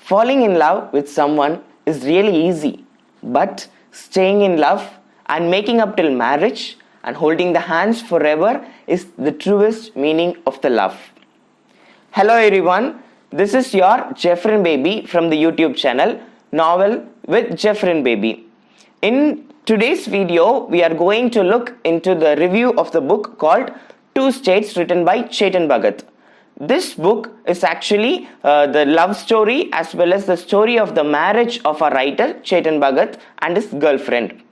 Falling in love with someone is really easy, but staying in love and making up till marriage and holding the hands forever is the truest meaning of the love. Hello everyone, this is your Jefrin baby from the YouTube channel Novel with Jefrin baby. In today's video, we are going to look into the review of the book called Two States written by Chetan Bhagat. This book is actually the love story as well as the story of the marriage of a writer, Chetan Bhagat, and his girlfriend.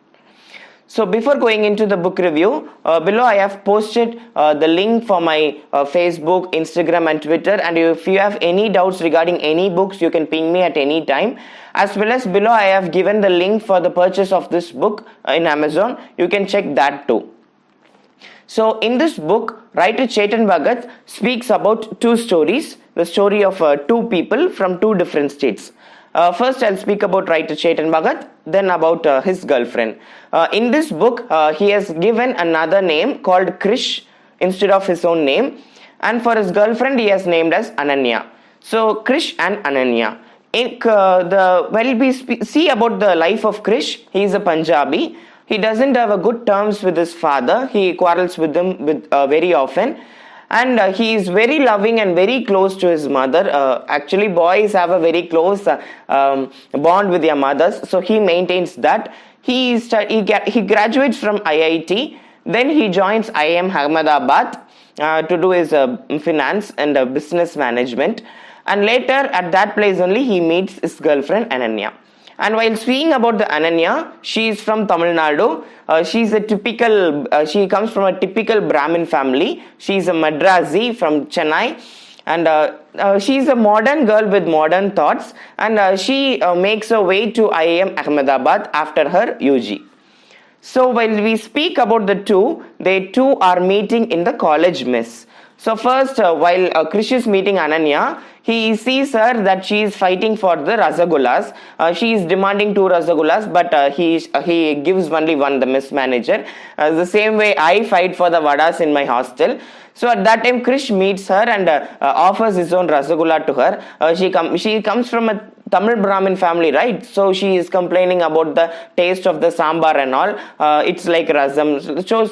So before going into the book review, below I have posted the link for my Facebook, Instagram and Twitter, and if you have any doubts regarding any books, you can ping me at any time. As well as below I have given the link for the purchase of this book in Amazon. You can check that too. So in this book, writer Chetan Bhagat speaks about two stories, the story of two people from two different states. First, I'll speak about writer Chetan Bhagat, then about his girlfriend. In this book, he has given another name called Krish instead of his own name, and for his girlfriend, he has named as Ananya. So, Krish and Ananya. When we see about the life of Krish, he is a Punjabi. He doesn't have a good terms with his father. He quarrels with him very often. And he is very loving and very close to his mother. Actually, boys have a very close bond with their mothers, so he maintains that. He graduates from IIT, then he joins IIM Ahmedabad to do his finance and business management, and later at that place only he meets his girlfriend Ananya. And while speaking about the Ananya, she is from Tamil Nadu. She comes from a typical Brahmin family. She is a Madrasi from Chennai. And she is a modern girl with modern thoughts. And she makes her way to IIM Ahmedabad after her UG. So while we speak about the two, they two are meeting in the college mess. So first, while Krish is meeting Ananya, he sees her that she is fighting for the rasagullas. She is demanding 2 rasagullas, but he gives only one, the mess manager. The same way I fight for the vadas in my hostel. So at that time, Krish meets her and offers his own rasagulla to her. She comes from a Tamil Brahmin family, right? So she is complaining about the taste of the sambar and all. It's like rasam.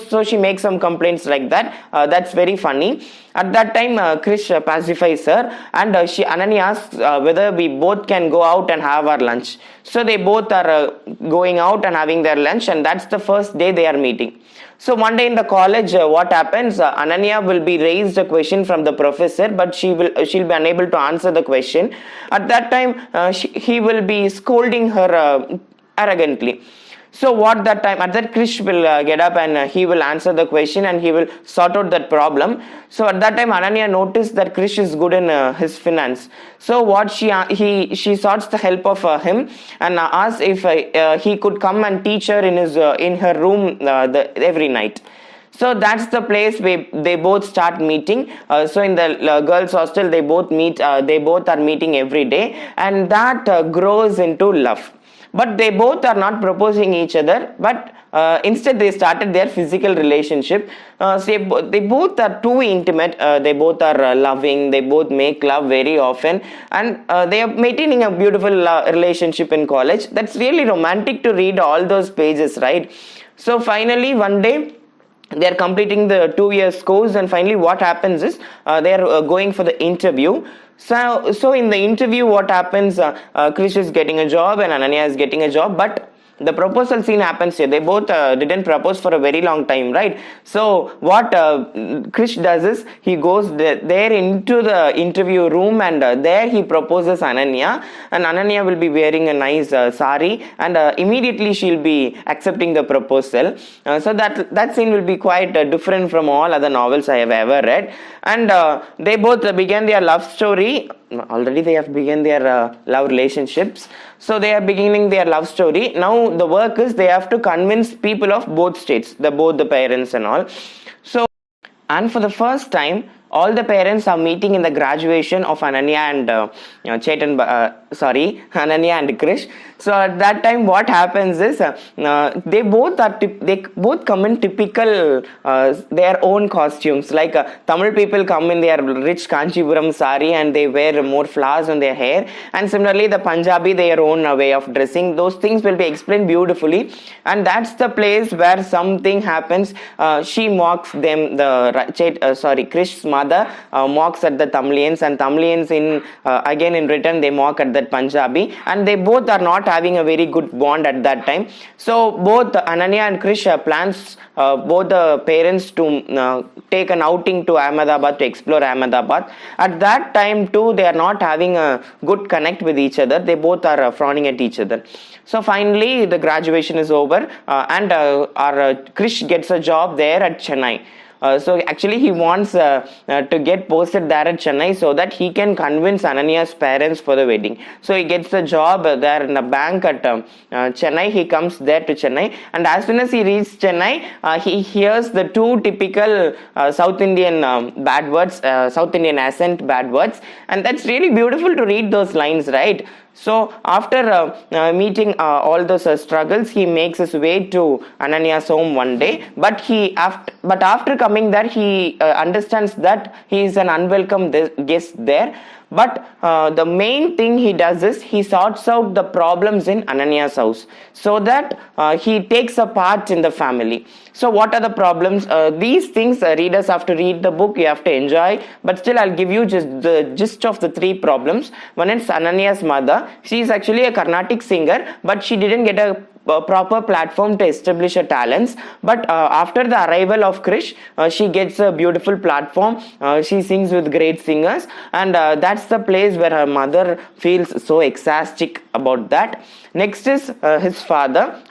So she makes some complaints like that. That's very funny. At that time, Krish pacifies her, and Ananya asks whether we both can go out and have our lunch. So they both are going out and having their lunch, and that's the first day they are meeting. So one day in the college, what happens? Ananya will be raised a question from the professor, but she'll be unable to answer the question. At that time, he will be scolding her arrogantly. So at that Krish will get up and he will answer the question and he will sort out that problem. So at that time, Ananya noticed that Krish is good in his finance. So she sought the help of him and asked if he could come and teach her in her room every night. So that's the place where they both start meeting. So in the girls' hostel, they both are meeting every day, and that grows into love. But they both are not proposing each other, but instead they started their physical relationship. They both are too intimate, they both are loving, they both make love very often, and they are maintaining a beautiful relationship in college. That's really romantic to read all those pages, right? So finally one day, they are completing the 2 years course, and finally what happens is they are going for the interview. So in the interview, what happens? Krish is getting a job and Ananya is getting a job, but the proposal scene happens here. They both didn't propose for a very long time, right? So what Krish does is he goes there into the interview room, and there he proposes Ananya, and Ananya will be wearing a nice sari, and immediately she'll be accepting the proposal. So that scene will be quite different from all other novels I have ever read. And they both began their love story. Already they have begun their love relationships. So they are beginning their love story. Now the work is they have to convince people of both states, both the parents and all. So, and for the first time, all the parents are meeting in the graduation of Ananya and Ananya and Krish. So at that time, what happens is they both come in typical their own costumes. Like Tamil people come in their rich Kanchipuram sari and they wear more flowers on their hair. And similarly, the Punjabi their own way of dressing. Those things will be explained beautifully. And that's the place where something happens. She mocks them. Krish's mother mocks at the Tamilians, and Tamilians again in return they mock at that Punjabi, and they both are not having a very good bond at that time. So both Ananya and Krish plans both the parents to take an outing to Ahmedabad to explore Ahmedabad. At that time too, they are not having a good connect with each other. They both are frowning at each other. So finally the graduation is over, and our Krish gets a job there at Chennai. So actually he wants to get posted there at Chennai so that he can convince Ananya's parents for the wedding. So he gets a job there in a bank at Chennai. He comes there to Chennai, and as soon as he reaches Chennai, he hears the two typical South Indian bad words, South Indian accent bad words, and that's really beautiful to read those lines, right? So after meeting all those struggles, he makes his way to Ananya's home one day. But after coming there, he understands that he is an unwelcome guest there. But the main thing he does is he sorts out the problems in Ananya's house, so that he takes a part in the family. So what are the problems? These things readers have to read the book, you have to enjoy, but still I'll give you just the gist of the three problems. One is Ananya's mother. She is actually a Carnatic singer, but she didn't get a proper platform to establish her talents. But after the arrival of Krish, she gets a beautiful platform. She sings with great singers, and that's the place where her mother feels so ecstatic about that. Next is her father.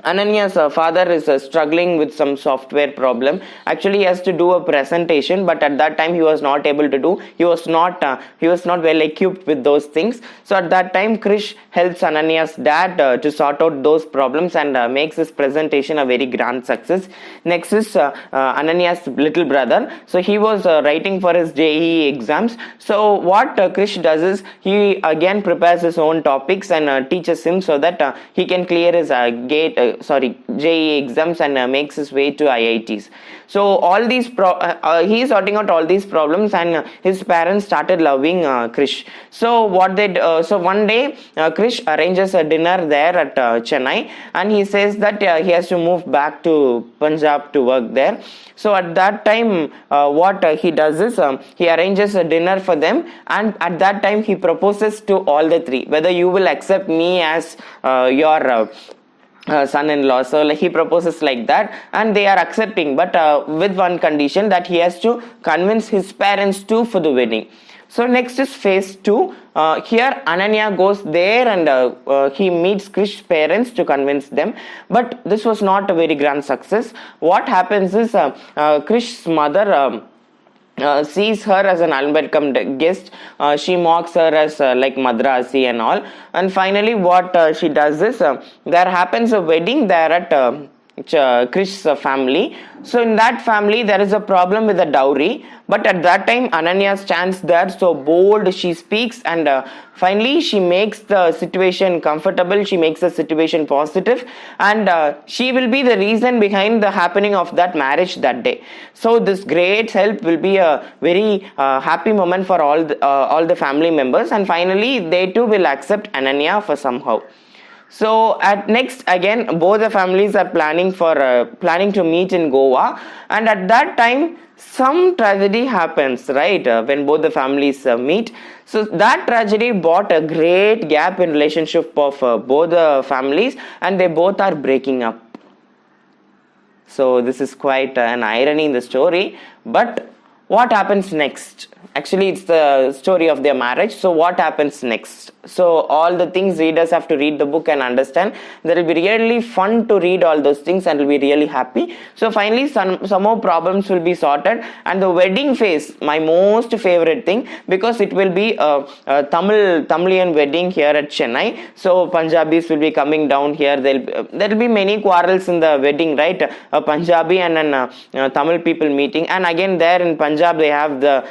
Ananya's father is struggling with some software problem. Actually, he has to do a presentation, but at that time he was not able to do. He was not well equipped with those things. So at that time, Krish helps Ananya's dad to sort out those problems and makes his presentation a very grand success. Next is Ananya's little brother. So he was writing for his JEE exams. So what Krish does is he again prepares his own topics and teaches him so that he can clear his JEE exams and makes his way to IITs. So all these he is sorting out all these problems, and his parents started loving Krish. So what they so one day Krish arranges a dinner there at Chennai, and he says that he has to move back to Punjab to work there. So at that time what he does is he arranges a dinner for them, and at that time he proposes to all the three, whether you will accept me as your son-in-law. So like he proposes like that, and they are accepting, but with one condition, that he has to convince his parents too for the wedding. So next is phase 2. Here Ananya goes there and he meets Krish's parents to convince them, but this was not a very grand success. What happens is Krish's mother sees her as an unwelcome guest. She mocks her as like Madrasi and all. And finally what she does is there happens a wedding there at Krish's family. So in that family there is a problem with the dowry, but at that time Ananya stands there so bold. She speaks and finally she makes the situation comfortable. She makes the situation positive, and she will be the reason behind the happening of that marriage that day. So this great help will be a very happy moment for all the family members, and finally they too will accept Ananya for somehow. So at next again both the families are planning to meet in Goa, and at that time some tragedy happens, right? When both the families meet. So that tragedy brought a great gap in relationship of both the families, and they both are breaking up. So this is quite an irony in the story, but what happens next? Actually it's the story of their marriage. So what happens next? So all the things readers have to read the book and understand. That will be really fun to read all those things and will be really happy. So finally some more problems will be sorted, and the wedding phase, my most favorite thing, because it will be a Tamilian wedding here at Chennai. So Punjabis will be coming down here. There will be many quarrels in the wedding, right? A Punjabi and an Tamil people meeting, and again there in Punjab they have the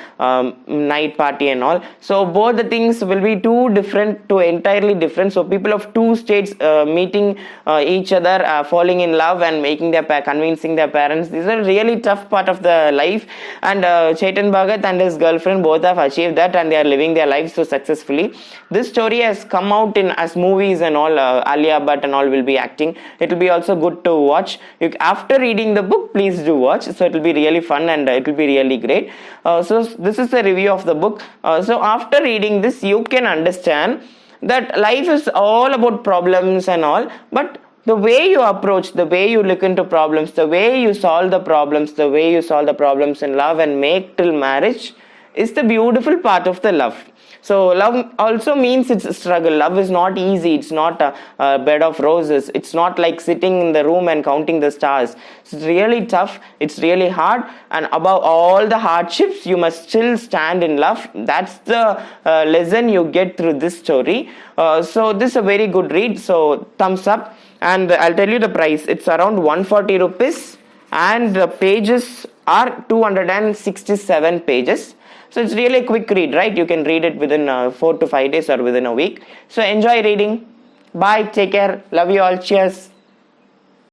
night party and all. So both the things will be entirely different. So people of two states meeting each other, falling in love and convincing their parents. These are really tough part of the life, and Chetan Bhagat and his girlfriend both have achieved that, and they are living their lives so successfully. This story has come out in as movies and all. Alia Bhatt and all will be acting. It will be also good to watch. After reading the book, please do watch. So it will be really fun and it will be really great. So this is the review of the book. So after reading this, you can understand that life is all about problems and all, but the way you approach, the way you look into problems, the way you solve the problems, the way you solve the problems in love and make till marriage is the beautiful part of the love. So love also means it's a struggle. Love is not easy. It's not a bed of roses. It's not like sitting in the room and counting the stars. It's really tough. It's really hard. And above all the hardships, you must still stand in love. That's the lesson you get through this story. So this is a very good read. So thumbs up. And I'll tell you the price. It's around 140 rupees. And the pages are 267 pages. So it's really a quick read, right? You can read it within 4 to 5 days or within a week. So enjoy reading. Bye. Take care. Love you all. Cheers.